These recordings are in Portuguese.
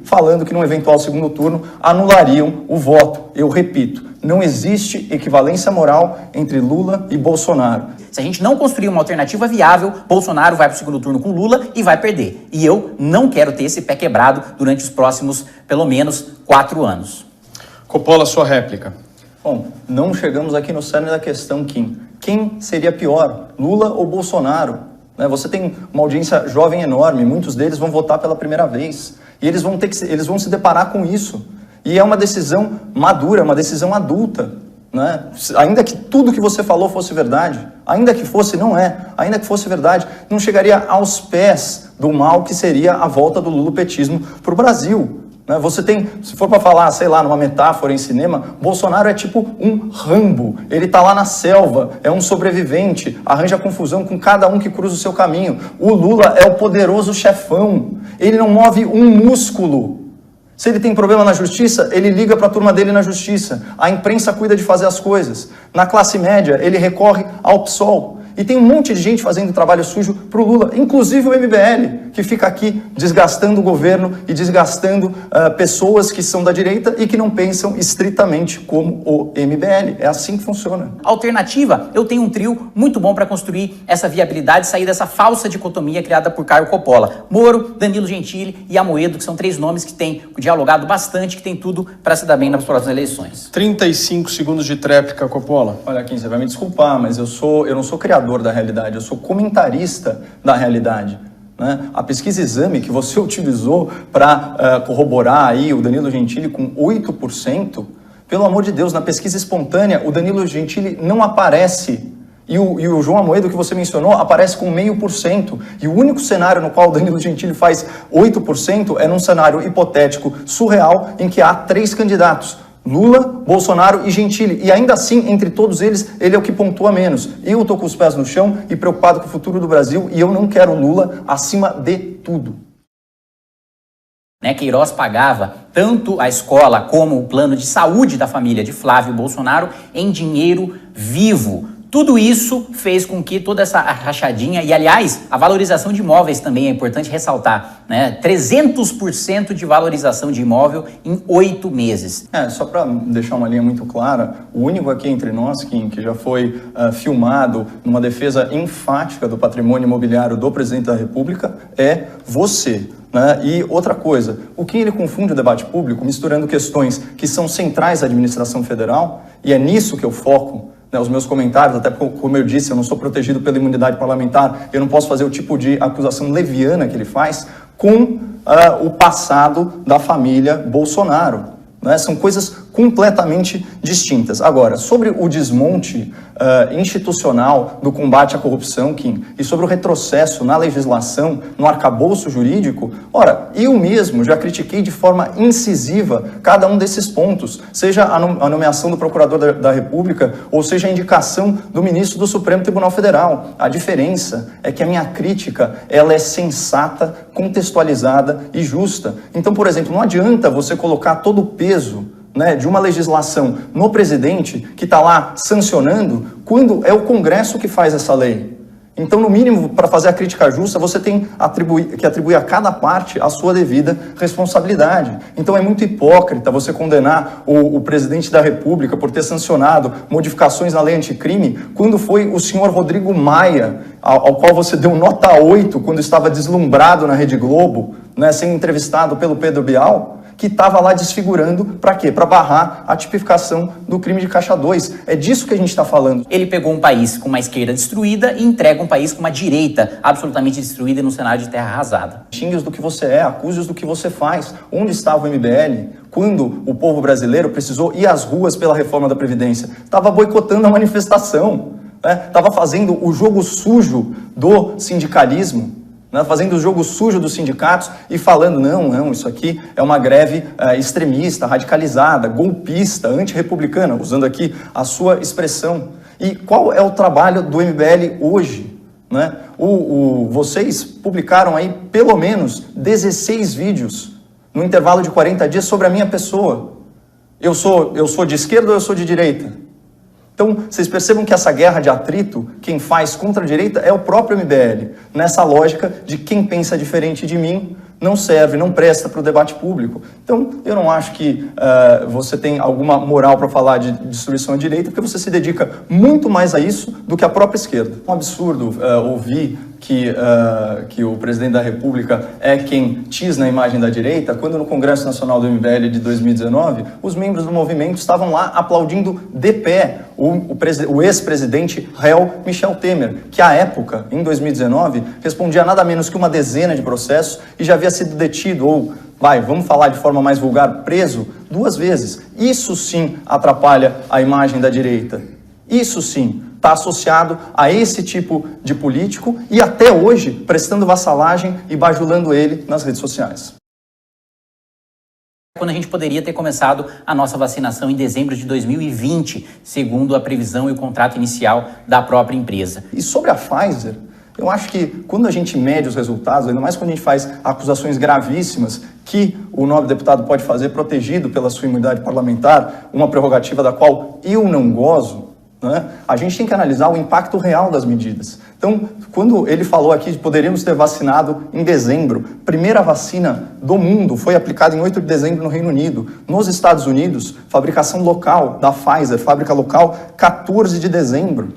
falando que num eventual segundo turno anulariam o voto. Eu repito, não existe equivalência moral entre Lula e Bolsonaro. Se a gente não construir uma alternativa viável, Bolsonaro vai para o segundo turno com Lula e vai perder. E eu não quero ter esse pé quebrado durante os próximos, pelo menos, 4 anos. Coppola, sua réplica. Bom, não chegamos aqui no cerne da questão, Kim. Quem seria pior, Lula ou Bolsonaro? Você tem uma audiência jovem enorme, muitos deles vão votar pela primeira vez. E eles vão se deparar com isso. E é uma decisão madura, uma decisão adulta. Ainda que tudo que você falou fosse verdade, ainda que fosse, não é, ainda que fosse verdade, não chegaria aos pés do mal que seria a volta do lulopetismo para o Brasil. Você tem, se for para falar, sei lá, numa metáfora em cinema, Bolsonaro é tipo um Rambo, ele tá lá na selva, é um sobrevivente, arranja confusão com cada um que cruza o seu caminho. O Lula é o poderoso chefão, ele não move um músculo. Se ele tem problema na justiça, ele liga para a turma dele na justiça. A imprensa cuida de fazer as coisas. Na classe média, ele recorre ao PSOL. E tem um monte de gente fazendo trabalho sujo para o Lula, inclusive o MBL, que fica aqui desgastando o governo e desgastando pessoas que são da direita e que não pensam estritamente como o MBL. É assim que funciona. Alternativa, eu tenho um trio muito bom para construir essa viabilidade e sair dessa falsa dicotomia criada por Caio Coppola. Moro, Danilo Gentili e Amoedo, que são 3 nomes que têm dialogado bastante, que tem tudo para se dar bem nas próximas eleições. 35 segundos de tréplica, Coppola. Olha, Kim, você vai me desculpar, mas eu não sou criador da realidade, eu sou comentarista da realidade. A pesquisa Exame que você utilizou para corroborar aí o Danilo Gentili com 8%, pelo amor de Deus, na pesquisa espontânea o Danilo Gentili não aparece. E o João Amoedo, que você mencionou, aparece com 0,5%. E o único cenário no qual o Danilo Gentili faz 8% é num cenário hipotético surreal em que há 3 candidatos. Lula, Bolsonaro e Gentili. E ainda assim, entre todos eles, ele é o que pontua menos. Eu estou com os pés no chão e preocupado com o futuro do Brasil e eu não quero Lula acima de tudo. Queiroz pagava tanto a escola como o plano de saúde da família de Flávio Bolsonaro em dinheiro vivo. Tudo isso fez com que toda essa rachadinha, e aliás, a valorização de imóveis também é importante ressaltar, 300% de valorização de imóvel em 8 meses. Só para deixar uma linha muito clara, o único aqui entre nós, Kim, que já foi filmado numa defesa enfática do patrimônio imobiliário do presidente da República é você. E outra coisa, o Kim ele confunde o debate público misturando questões que são centrais à administração federal, e é nisso que eu foco. Os meus comentários, até como eu disse, eu não sou protegido pela imunidade parlamentar, eu não posso fazer o tipo de acusação leviana que ele faz com o passado da família Bolsonaro. São coisas completamente distintas. Agora, sobre o desmonte institucional do combate à corrupção, Kim, e sobre o retrocesso na legislação, no arcabouço jurídico, eu mesmo já critiquei de forma incisiva cada um desses pontos, seja a nomeação do Procurador da República, ou seja a indicação do Ministro do Supremo Tribunal Federal. A diferença é que a minha crítica, ela é sensata, contextualizada e justa. Então, por exemplo, não adianta você colocar todo o peso de uma legislação no presidente que está lá sancionando, quando é o Congresso que faz essa lei. Então, no mínimo, para fazer a crítica justa, você tem que atribuir a cada parte a sua devida responsabilidade. Então, é muito hipócrita você condenar o presidente da República por ter sancionado modificações na lei anticrime, quando foi o senhor Rodrigo Maia, ao qual você deu nota 8 quando estava deslumbrado na Rede Globo, sendo entrevistado pelo Pedro Bial, que estava lá desfigurando, para quê? Para barrar a tipificação do crime de Caixa 2. É disso que a gente está falando. Ele pegou um país com uma esquerda destruída e entrega um país com uma direita absolutamente destruída num cenário de terra arrasada. Xingue-os do que você é, acuse-os do que você faz. Onde estava o MBL quando o povo brasileiro precisou ir às ruas pela reforma da Previdência? Estava boicotando a manifestação, estava fazendo o jogo sujo do sindicalismo, fazendo o jogo sujo dos sindicatos e falando, não, isso aqui é uma greve extremista, radicalizada, golpista, antirrepublicana, usando aqui a sua expressão. E qual é o trabalho do MBL hoje? Vocês publicaram aí pelo menos 16 vídeos no intervalo de 40 dias sobre a minha pessoa. Eu sou de esquerda ou eu sou de direita? Então, vocês percebam que essa guerra de atrito, quem faz contra a direita é o próprio MBL, nessa lógica de quem pensa diferente de mim não serve, não presta para o debate público. Então, eu não acho que você tem alguma moral para falar de destruição à direita, porque você se dedica muito mais a isso do que a própria esquerda. É um absurdo ouvir que o presidente da República é quem tisna a imagem da direita, quando no Congresso Nacional do MBL de 2019, os membros do movimento estavam lá aplaudindo de pé o ex-presidente réu Michel Temer, que à época, em 2019, respondia nada menos que uma dezena de processos e já havia sido detido ou, vamos falar de forma mais vulgar, preso 2 vezes. Isso sim atrapalha a imagem da direita. Isso sim está associado a esse tipo de político e até hoje prestando vassalagem e bajulando ele nas redes sociais. Quando a gente poderia ter começado a nossa vacinação em dezembro de 2020, segundo a previsão e o contrato inicial da própria empresa. E sobre a Pfizer, eu acho que quando a gente mede os resultados, ainda mais quando a gente faz acusações gravíssimas que o nobre deputado pode fazer protegido pela sua imunidade parlamentar, uma prerrogativa da qual eu não gozo, a gente tem que analisar o impacto real das medidas. Então, quando ele falou aqui que poderíamos ter vacinado em dezembro, primeira vacina do mundo foi aplicada em 8 de dezembro no Reino Unido. Nos Estados Unidos, fabricação local da Pfizer, fábrica local, 14 de dezembro.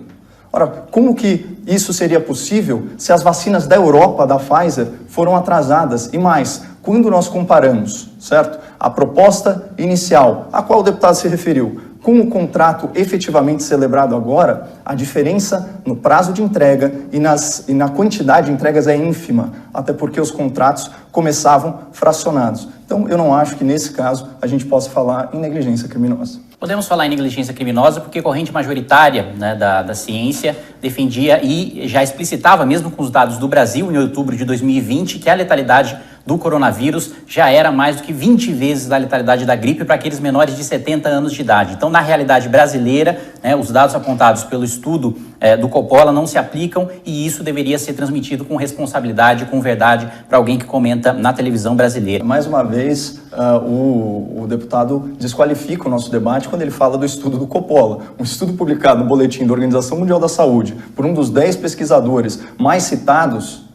Ora, como que isso seria possível se as vacinas da Europa, da Pfizer, foram atrasadas? E mais, quando nós comparamos, certo, a proposta inicial, a qual o deputado se referiu, com o contrato efetivamente celebrado agora, a diferença no prazo de entrega e na quantidade de entregas é ínfima, até porque os contratos começavam fracionados. Então, eu não acho que, nesse caso, a gente possa falar em negligência criminosa. Podemos falar em negligência criminosa porque a corrente majoritária da ciência defendia e já explicitava, mesmo com os dados do Brasil, em outubro de 2020, que a letalidade do coronavírus já era mais do que 20 vezes da letalidade da gripe para aqueles menores de 70 anos de idade. Então, na realidade brasileira, os dados apontados pelo estudo do Coppola não se aplicam e isso deveria ser transmitido com responsabilidade, com verdade, para alguém que comenta na televisão brasileira. Mais uma vez, o deputado desqualifica o nosso debate quando ele fala do estudo do Coppola. Um estudo publicado no Boletim da Organização Mundial da Saúde por um dos 10 pesquisadores mais citados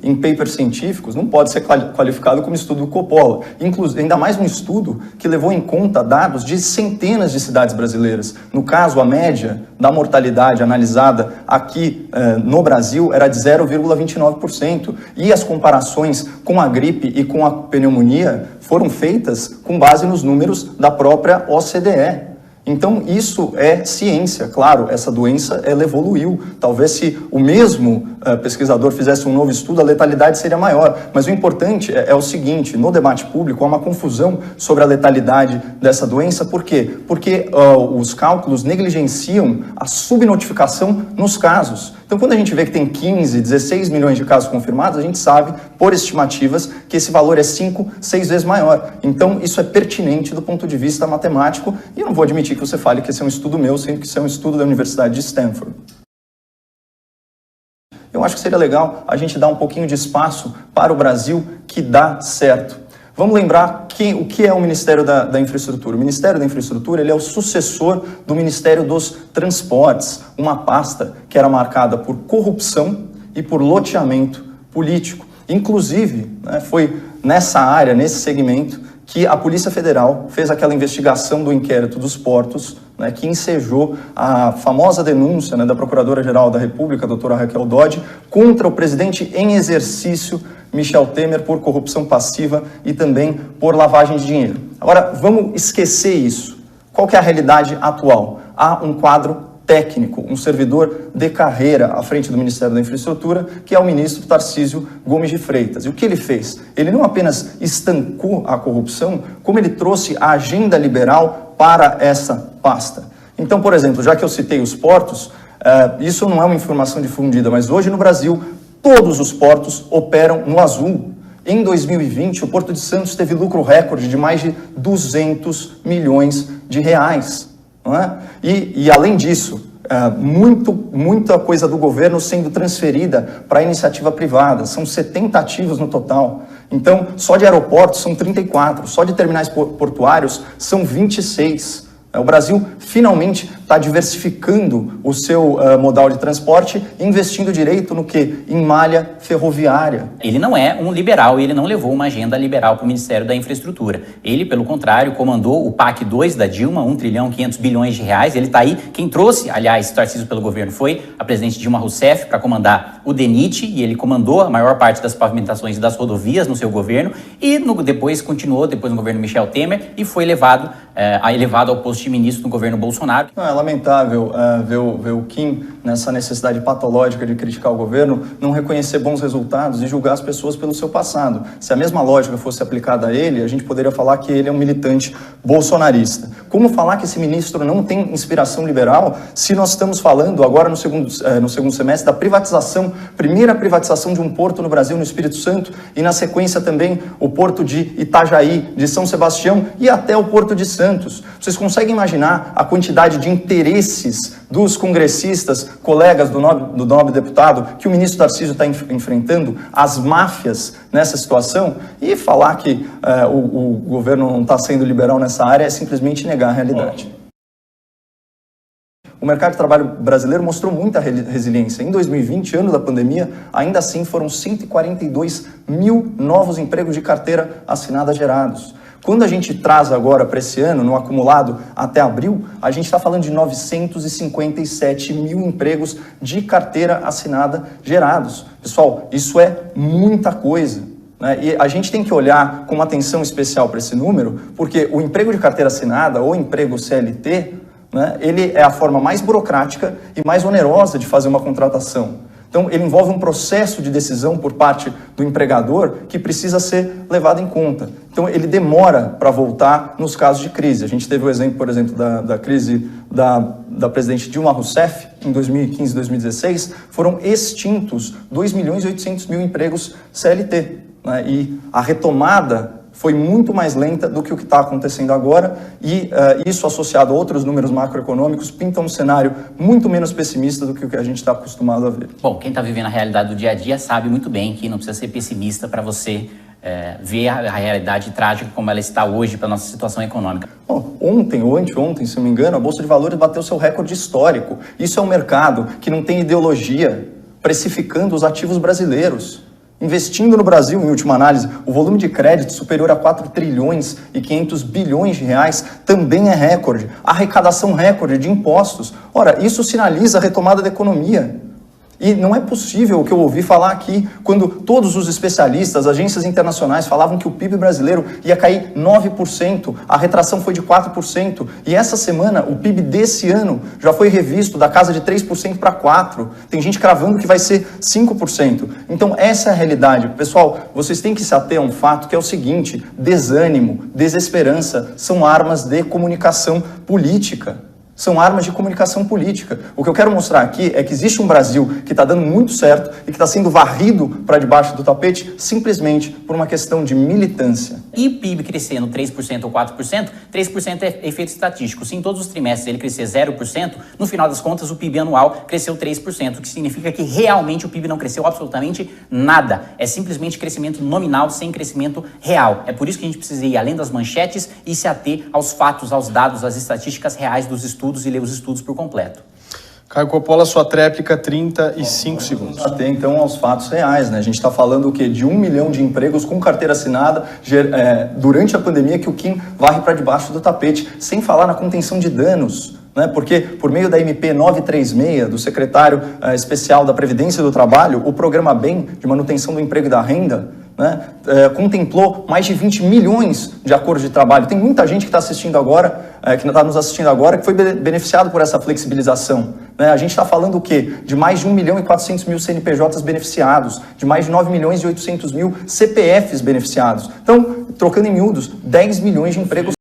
em papers científicos, não pode ser qualificado como estudo do Coppola. Ainda mais um estudo que levou em conta dados de centenas de cidades brasileiras. No caso, a média da mortalidade analisada aqui no Brasil era de 0,29%. E as comparações com a gripe e com a pneumonia foram feitas com base nos números da própria OCDE. Então, isso é ciência. Claro, essa doença, ela evoluiu. Talvez se o mesmo pesquisador fizesse um novo estudo, a letalidade seria maior. Mas o importante é o seguinte, no debate público há uma confusão sobre a letalidade dessa doença. Por quê? Porque os cálculos negligenciam a subnotificação nos casos. Então, quando a gente vê que tem 15, 16 milhões de casos confirmados, a gente sabe, por estimativas, que esse valor é 5, 6 vezes maior. Então, isso é pertinente do ponto de vista matemático, e eu não vou admitir que você fale que esse é um estudo meu, sendo que isso é um estudo da Universidade de Stanford. Eu acho que seria legal a gente dar um pouquinho de espaço para o Brasil que dá certo. Vamos lembrar o que é o Ministério da Infraestrutura. O Ministério da Infraestrutura ele é o sucessor do Ministério dos Transportes, uma pasta que era marcada por corrupção e por loteamento político. Inclusive, foi nessa área, nesse segmento, que a Polícia Federal fez aquela investigação do inquérito dos portos, que ensejou a famosa denúncia da Procuradora-Geral da República, a doutora Raquel Dodge, contra o presidente em exercício, Michel Temer, por corrupção passiva e também por lavagem de dinheiro. Agora, vamos esquecer isso. Qual que é a realidade atual? Há um quadro técnico, um servidor de carreira à frente do Ministério da Infraestrutura, que é o ministro Tarcísio Gomes de Freitas. E o que ele fez? Ele não apenas estancou a corrupção, como ele trouxe a agenda liberal para essa pasta. Então, por exemplo, já que eu citei os portos, isso não é uma informação difundida, mas hoje no Brasil, todos os portos operam no azul. Em 2020, o Porto de Santos teve lucro recorde de mais de 200 milhões de reais. Não é? E além disso, muita coisa do governo sendo transferida para a iniciativa privada. São 70 ativos no total. Então, só de aeroportos são 34, só de terminais portuários são 26. O Brasil finalmente está diversificando o seu modal de transporte, investindo direito no quê? Em malha ferroviária. Ele não é um liberal, ele não levou uma agenda liberal para o Ministério da Infraestrutura. Ele, pelo contrário, comandou o PAC 2 da Dilma, 1 trilhão 500 bilhões de reais. Ele está aí. Quem trouxe, aliás, Tarcísio pelo governo foi a presidente Dilma Rousseff para comandar o DENIT, e ele comandou a maior parte das pavimentações das rodovias no seu governo, e depois continuou, depois no governo Michel Temer, e foi elevado ao posto de ministro no governo Bolsonaro. É lamentável ver o Kim nessa necessidade patológica de criticar o governo, não reconhecer bons resultados e julgar as pessoas pelo seu passado. Se a mesma lógica fosse aplicada a ele, a gente poderia falar que ele é um militante bolsonarista. Como falar que esse ministro não tem inspiração liberal se nós estamos falando agora no segundo semestre da privatização, primeira privatização de um porto no Brasil, no Espírito Santo, e na sequência também o porto de Itajaí, de São Sebastião e até o porto de Santos. Vocês conseguem imaginar a quantidade de interesses dos congressistas, colegas do nobre deputado, que o ministro Tarcísio está enfrentando, as máfias nessa situação? E falar que o governo não está sendo liberal nessa área é simplesmente negar a realidade. O mercado de trabalho brasileiro mostrou muita resiliência. Em 2020, ano da pandemia, ainda assim foram 142 mil novos empregos de carteira assinada gerados. Quando a gente traz agora para esse ano, no acumulado até abril, a gente está falando de 957 mil empregos de carteira assinada gerados. Pessoal, isso é muita coisa, né? E a gente tem que olhar com uma atenção especial para esse número, porque o emprego de carteira assinada, ou emprego CLT, né, ele é a forma mais burocrática e mais onerosa de fazer uma contratação. Então, ele envolve um processo de decisão por parte do empregador que precisa ser levado em conta. Então, ele demora para voltar nos casos de crise. A gente teve o exemplo, por exemplo, da crise da presidente Dilma Rousseff, em 2015 e 2016, foram extintos 2.800.000 empregos CLT. Né? E a retomada foi muito mais lenta do que o que está acontecendo agora, e isso associado a outros números macroeconômicos pinta um cenário muito menos pessimista do que o que a gente está acostumado a ver. Bom, quem está vivendo a realidade do dia a dia sabe muito bem que não precisa ser pessimista para você ver a realidade trágica como ela está hoje para a nossa situação econômica. Bom, ontem ou anteontem, se não me engano, a Bolsa de Valores bateu seu recorde histórico. Isso é um mercado que não tem ideologia precificando os ativos brasileiros. Investindo no Brasil, em última análise, o volume de crédito superior a 4 trilhões e 500 bilhões de reais também é recorde. Arrecadação recorde de impostos. Ora, isso sinaliza a retomada da economia. E não é possível o que eu ouvi falar aqui, quando todos os especialistas, agências internacionais falavam que o PIB brasileiro ia cair 9%, a retração foi de 4%, e essa semana o PIB desse ano já foi revisto da casa de 3% para 4%. Tem gente cravando que vai ser 5%. Então essa é a realidade. Pessoal, vocês têm que se ater a um fato que é o seguinte: desânimo, desesperança são armas de comunicação política. São armas de comunicação política. O que eu quero mostrar aqui é que existe um Brasil que está dando muito certo e que está sendo varrido para debaixo do tapete simplesmente por uma questão de militância. E o PIB crescendo 3% ou 4%, 3% é efeito estatístico. Se em todos os trimestres ele crescer 0%, no final das contas o PIB anual cresceu 3%, o que significa que realmente o PIB não cresceu absolutamente nada. É simplesmente crescimento nominal sem crescimento real. É por isso que a gente precisa ir além das manchetes e se ater aos fatos, aos dados, às estatísticas reais dos estudos e ler os estudos por completo. Caio Coppola, sua tréplica, 35 segundos. Até então aos fatos reais, né? A gente está falando o quê? De 1 milhão de empregos com carteira assinada durante a pandemia que o Kim varre para debaixo do tapete, sem falar na contenção de danos. Né? Porque, por meio da MP 936, do secretário especial da Previdência do Trabalho, o programa BEM, de manutenção do emprego e da renda, né, contemplou mais de 20 milhões de acordos de trabalho. Tem muita gente que está assistindo agora, que está nos assistindo agora, que foi beneficiado por essa flexibilização. Né? A gente está falando o quê? De mais de 1 milhão e 400 mil CNPJs beneficiados, de mais de 9 milhões e 800 mil CPFs beneficiados. Então, trocando em miúdos, 10 milhões de empregos